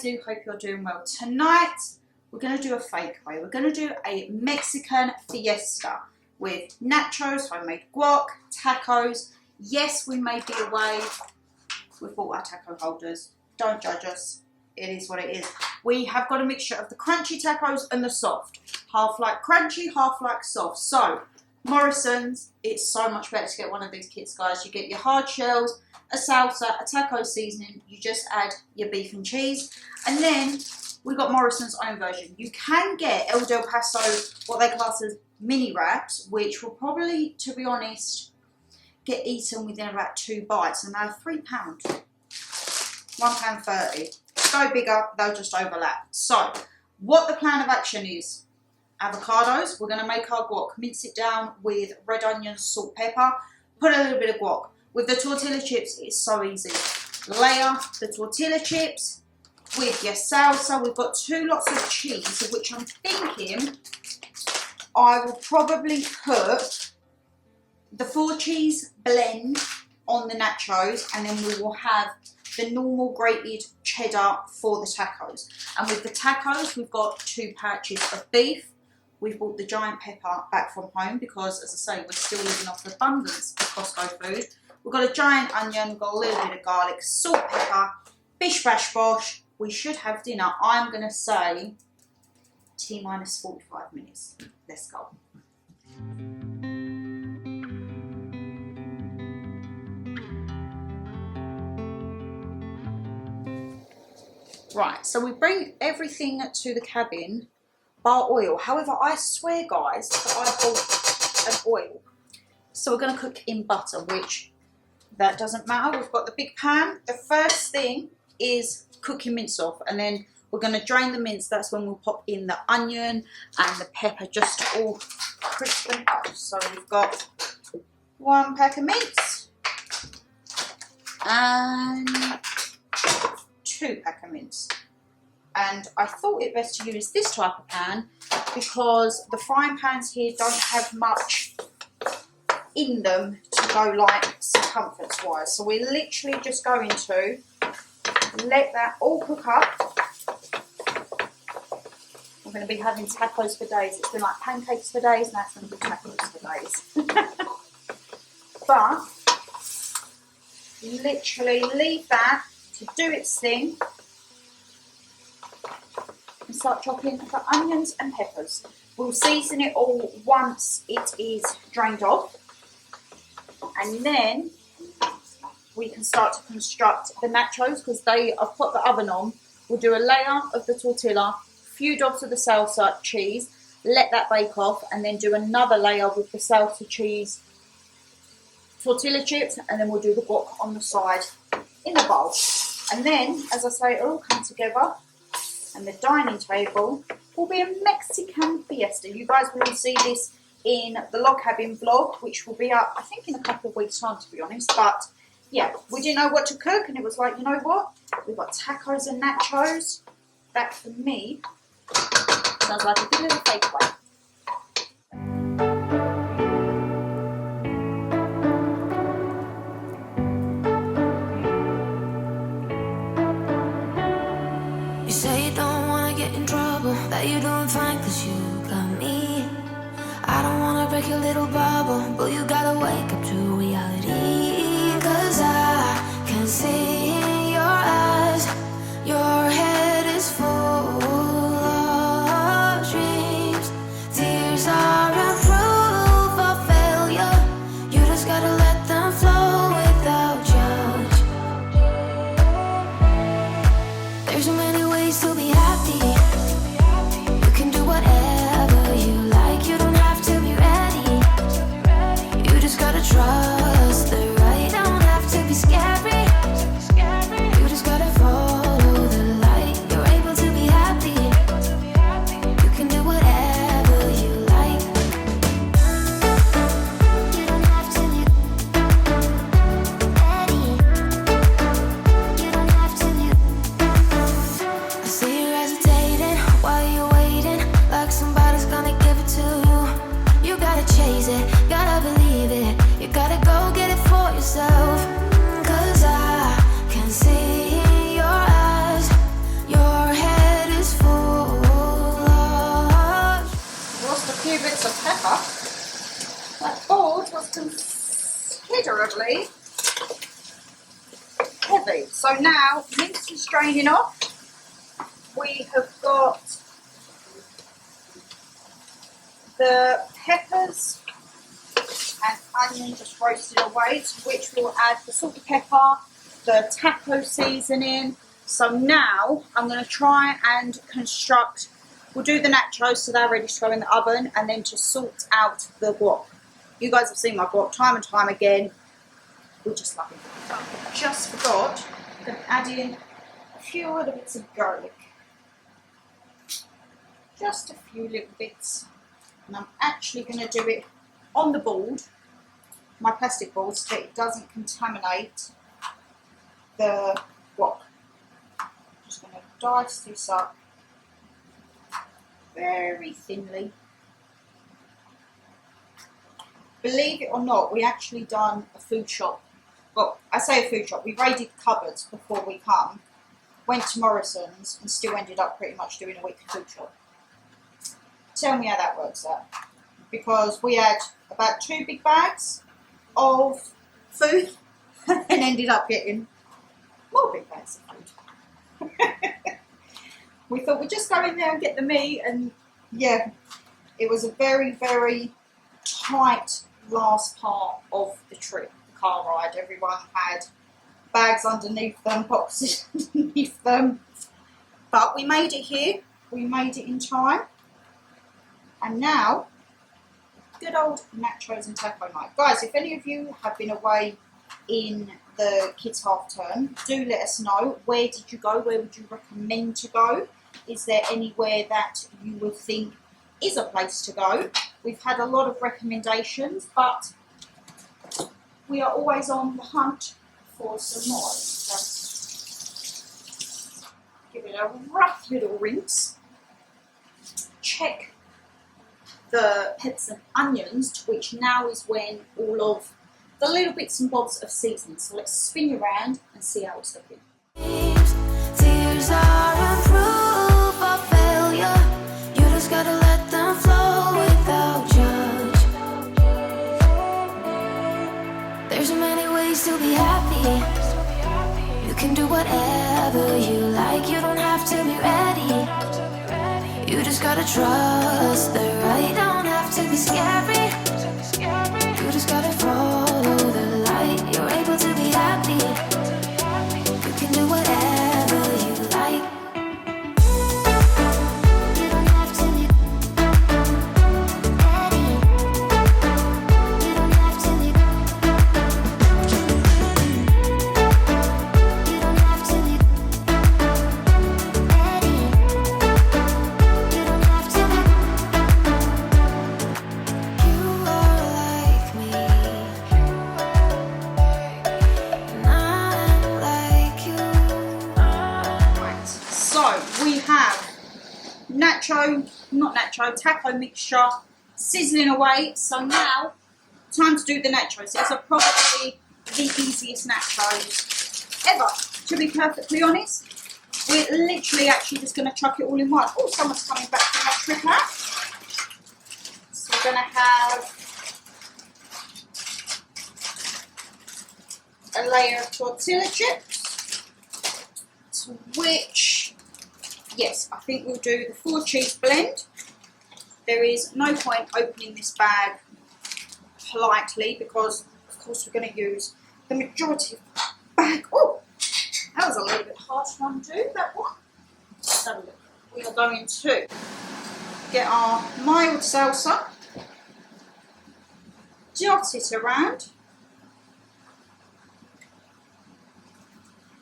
do hope you're doing well. Tonight, we're going to do a fakeaway. We're going to do a Mexican fiesta with nachos, homemade guac, tacos. Yes, we may be away. We've bought our taco holders. Don't judge us. It is what it is. We have got a mixture of the crunchy tacos and the soft. Half like crunchy, half like soft. So, Morrison's, it's so much better to get one of these kits, guys. You get your hard shells, a salsa, a taco seasoning. You just add your beef and cheese. And then we got Morrison's own version. You can get El Del Paso, what they class as mini wraps, which will probably, to be honest, get eaten within about 2 bites. And they're £3. £1.30. Go bigger, they'll just overlap. So, what the plan of action is. Avocados, we're going to make our guac, mince it down with red onions, salt, pepper, put a little bit of guac. With the tortilla chips, it's so easy. Layer the tortilla chips with your salsa. We've got 2 lots of cheese, of which I'm thinking I will probably put the 4 cheese blend on the nachos, and then we will have the normal grated cheddar for the tacos. And with the tacos, we've got 2 pouches of beef. We've bought the giant pepper back from home because, as I say, we're still living off the abundance of Costco food. We've got a giant onion, we've got a little bit of garlic, salt, pepper, bish bash bosh. We should have dinner. I'm going to say T-minus 45 minutes. Let's go. Right, so we bring everything to the cabin bar oil. However, I swear, guys, that I bought an oil. So we're going to cook in butter, which that doesn't matter. We've got the big pan. The first thing is cooking mince off, and then we're going to drain the mince. That's when we'll pop in the onion and the pepper just to all crispen up. So we've got 1 pack of mince and 2 pack of mince. And I thought it best to use this type of pan because the frying pans here don't have much in them to go like circumference wise. So we're literally just going to let that all cook up. We're going to be having tacos for days. It's been like pancakes for days, now it's going to be tacos for days. But literally leave that to do its thing. And start chopping the onions and peppers. We'll season it all once it is drained off, and then we can start to construct the nachos because I've put the oven on. We'll do a layer of the tortilla, a few dots of the salsa cheese, let that bake off, and then do another layer with the salsa cheese, tortilla chips, and then we'll do the guac on the side in the bowl. And then, as I say, it'll all come together. And the dining table will be a Mexican fiesta. You guys will all see this in the log cabin vlog, which will be up, I think, in a couple of weeks' time, to be honest. But yeah, we didn't know what to cook, and it was like, you know what? We've got tacos and nachos. That, for me, sounds like a good little takeaway. That you're doing fine cause you got me. I don't wanna break your little bubble, but you gotta wake up to reality. Cause I can see in your eyes, your head is full of dreams. Tears are a proof of failure. You just gotta let them flow without judge. There's so many ways to be happy. Whatever you like, you don't have to be ready. You just gotta try. lots of pepper. That board was considerably heavy. So now, mince is draining off. We have got the peppers and onion just roasted away, to which we'll add the salted pepper, the taco seasoning. So now I'm going to try and construct, we'll do the nachos so they're ready to go in the oven, and then to sort out the guac. You guys have seen my guac time and time again. We just love it. Just forgot, I'm going to add in a few little bits of garlic. Just a few little bits. And I'm actually going to do it on the board, my plastic board, so that it doesn't contaminate the guac. Just going to dice this up very thinly. Believe it or not, we actually done a food shop. Well, I say a food shop, we raided cupboards before we come, went to Morrison's and still ended up pretty much doing a weekly food shop. Tell me how that works out. Because we had about 2 big bags of food and ended up getting more big bags of food. We thought we'd just go in there and get the meat, and yeah, it was a very, very tight last part of the trip, the car ride. Everyone had bags underneath them, boxes underneath them. But we made it here, we made it in time. And now, good old nachos and taco night. Guys, if any of you have been away in the kids' half term, do let us know. Where did you go? Where would you recommend to go? Is there anywhere that you would think is a place to go? We've had a lot of recommendations, but we are always on the hunt for some more. Just give it a rough little rinse. Check the peppers and onions, to which now is when all of the little bits and bobs of seasoning. So let's spin you around and see how it's looking. Tears are a proof of failure. You just gotta let them flow without judge. There's so many ways to be happy. You can do whatever you like. You don't have to be ready. You just gotta trust the right. Don't have to be scary. You just gotta follow the light. You're able to be happy. You can do whatever you like. You don't have to be ready. You don't have to be. You don't have to be ready. You don't have to be. You are like me, and I'm like you. Right, so we have taco mixture sizzling away. So now, time to do the nachos. These are probably the easiest nachos ever, to be perfectly honest. We're literally actually just going to chuck it all in one. Oh, someone's coming back from that trip now. So we're going to have a layer of tortilla chips, to which, yes, I think we'll do the 4 cheese blend. There is no point opening this bag politely because, of course, we're going to use the majority of the bag. Oh, that was a little bit hard to undo, that one. Let's have a look. We are going to get our mild salsa, dot it around,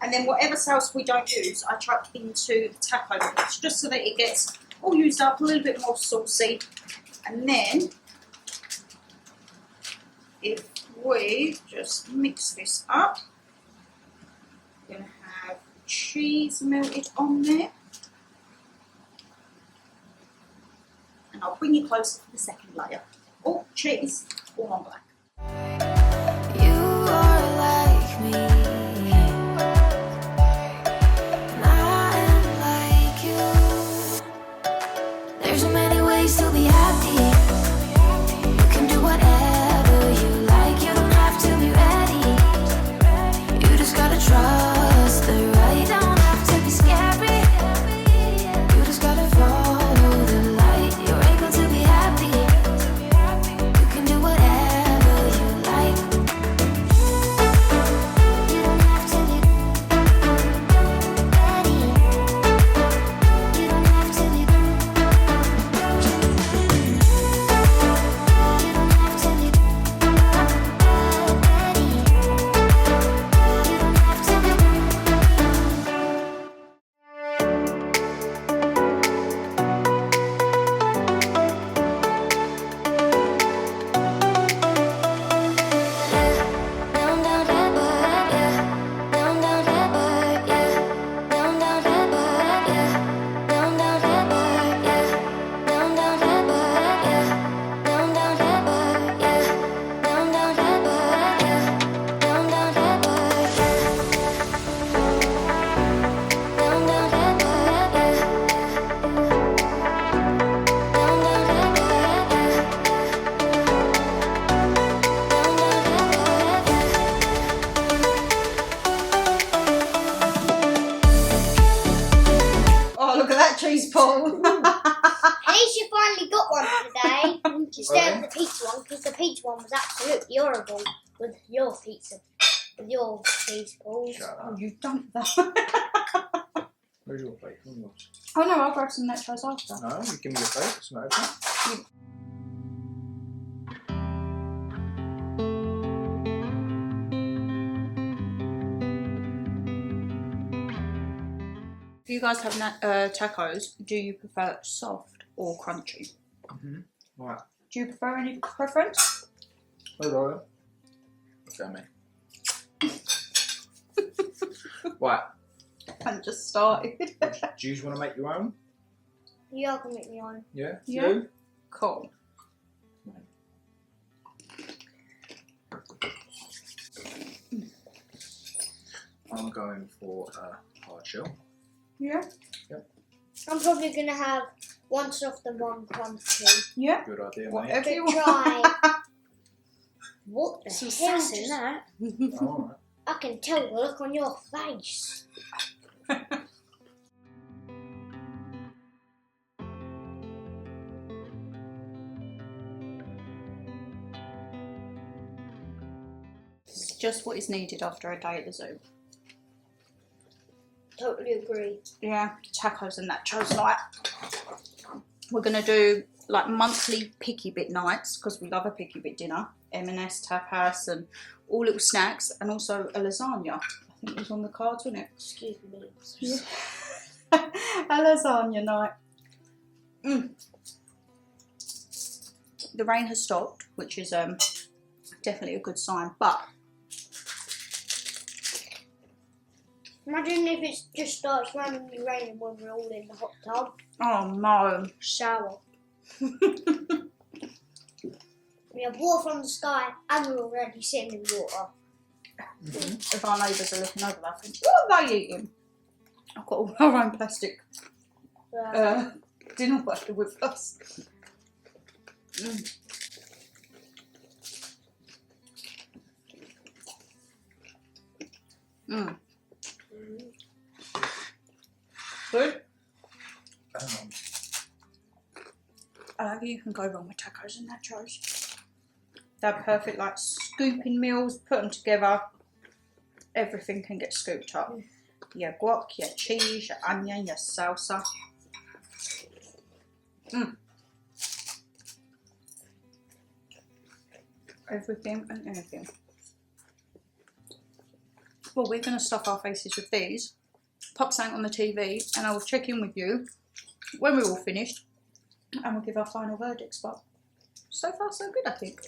and then whatever salsa we don't use, I chuck into the taco mix, just so that it gets all used up, a little bit more saucy. And then, if we just mix this up, we're going to have cheese melted on there. And I'll bring you closer for the second layer. Oh, cheese, all on black. You are like me, and I am like you. There's so many ways to be happy. finally got one today instead of the pizza one, because the pizza one was absolutely horrible with your pizza. With your pizza balls. Oh, you dumped that. Where's your plate? Come on. Oh no, I'll grab some nachos after. No, you give me your plate. It's not open. If you guys have tacos, do you prefer soft or crunchy? Right. Do you prefer any preference? Hold on. Look at me. Right. And just started. Do you want to make your own? You can make me on. Yeah? Yeah. You? Cool. I'm going for a hard shell. Yeah. Yep. I'm probably going to have one soft and one crunchy. Yeah. Good idea, mate. Whatever you To want. try. What the Some hell sass in just- that. Alright. I can tell the look on your face. It's just what is needed after a day at the zoo. Totally agree. Yeah, tacos and nachos night. We're gonna do like monthly picky bit nights because we love a picky bit dinner. M&S, tapas, and all little snacks, and also a lasagna. I think it was on the cards, wasn't it? Excuse me. Yeah. A lasagna night. The rain has stopped, which is definitely a good sign. But Imagine if it just starts randomly raining when we're all in the hot tub. oh no. Shower. We have water from the sky and we're already sitting in water. If our neighbours are looking over that, think, what are they eating? I've got all our own plastic dinnerware with us. Good. You can go wrong with tacos and nachos. They're perfect, like scooping meals. Put them together. Everything can get scooped up. Your guac, your cheese, your onion, your salsa. Everything and anything. Well, we're going to stuff our faces with these. Pop something on the TV, and I will check in with you when we're all finished, and we'll give our final verdicts. But so far, so good, I think.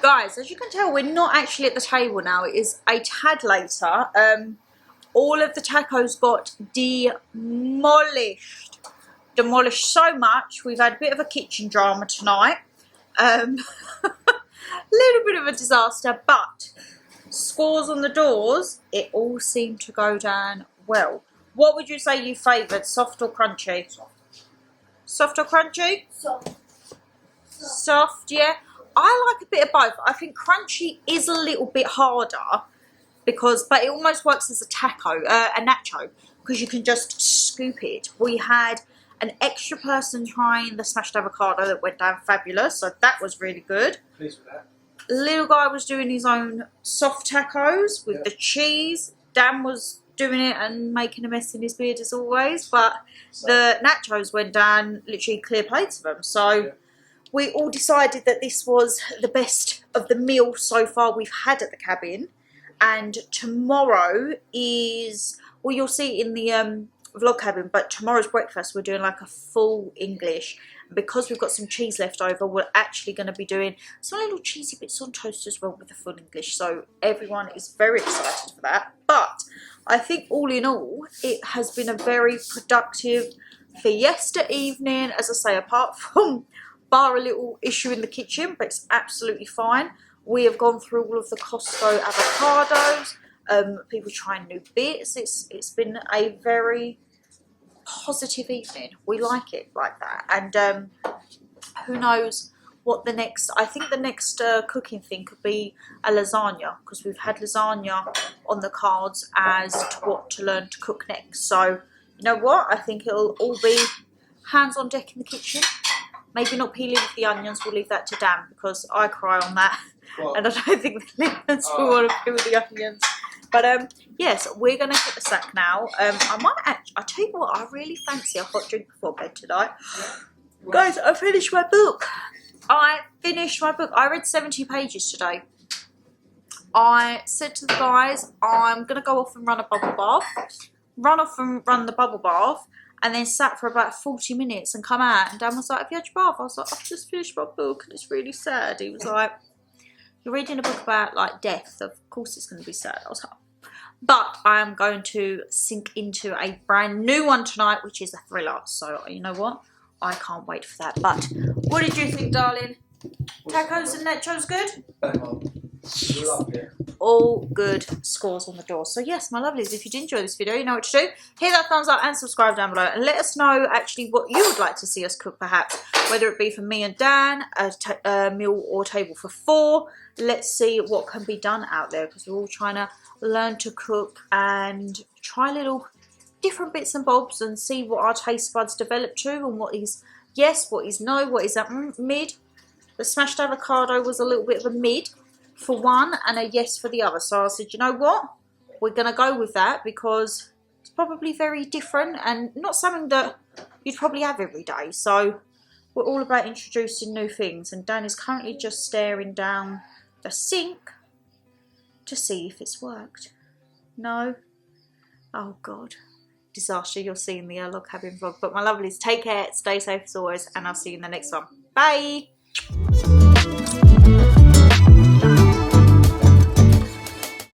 Guys, as you can tell, we're not actually at the table now. It is a tad later. All of the tacos got demolished. Demolished so much. We've had a bit of a kitchen drama tonight. Little bit of a disaster, but scores on the doors, it all seemed to go down well. What would you say you favoured, soft or crunchy? Soft. Soft or crunchy? Soft. Soft, yeah. I like a bit of both. I think crunchy is a little bit harder but it almost works as a nacho, because you can just scoop it. We had an extra person trying the smashed avocado that went down fabulous, so that was really good. Pleased with that. Little guy was doing his own soft tacos with the cheese. Dan was doing it and making a mess in his beard as always, but the nachos went down literally clear plates of them. So we all decided that this was the best of the meal so far we've had at the cabin. And tomorrow is, well, you'll see in the vlog cabin, but tomorrow's breakfast we're doing like a full English. And because we've got some cheese left over, we're actually going to be doing some little cheesy bits on toast as well with the full English. So everyone is very excited for that. But I think all in all, it has been a very productive Fiesta evening. As I say, apart from bar a little issue in the kitchen, but it's absolutely fine. We have gone through all of the Costco avocados, people trying new bits. It's been a very positive evening. We like it like that. And who knows what the next, I think the next cooking thing could be a lasagna, because we've had lasagna on the cards as to what to learn to cook next. So you know what, I think it'll all be hands on deck in the kitchen. Maybe not peeling the onions, we'll leave that to Dan, because I cry on that. Well, and I don't think the Lippens will want to peel the onions. But yes, we're going to hit the sack now. I might actually, I'll tell you what, I really fancy a hot drink before bed tonight. Guys, I finished my book. I read 70 pages today. I said to the guys, I'm going to go off and run a bubble bath. Run the bubble bath. And then sat for about 40 minutes and come out. And Dan was like, have you had your bath? I was like, I've just finished my book and it's really sad. He was like, you're reading a book about like death. Of course it's going to be sad. I was like, but I am going to sink into a brand new one tonight, which is a thriller. So you know what? I can't wait for that. But what did you think, darling? Tacos and nachos good? All good scores on the door. So yes, my lovelies, if you did enjoy this video, you know what to do. Hit that thumbs up and subscribe down below. And let us know actually what you would like to see us cook perhaps. Whether it be for me and Dan, a meal or table for 4. Let's see what can be done out there, because we're all trying to learn to cook and try little different bits and bobs and see what our taste buds develop to, and what is yes, what is no, what is that mid. The smashed avocado was a little bit of a mid for one and a yes for the other. So I said, you know what? We're going to go with that, because it's probably very different and not something that you'd probably have every day. So we're all about introducing new things. And Dan is currently just staring down the sink to see if it's worked. No? Oh, God. Disaster you'll see in the log cabin vlog. But my lovelies, take care, stay safe as always, and I'll see you in the next one. Bye!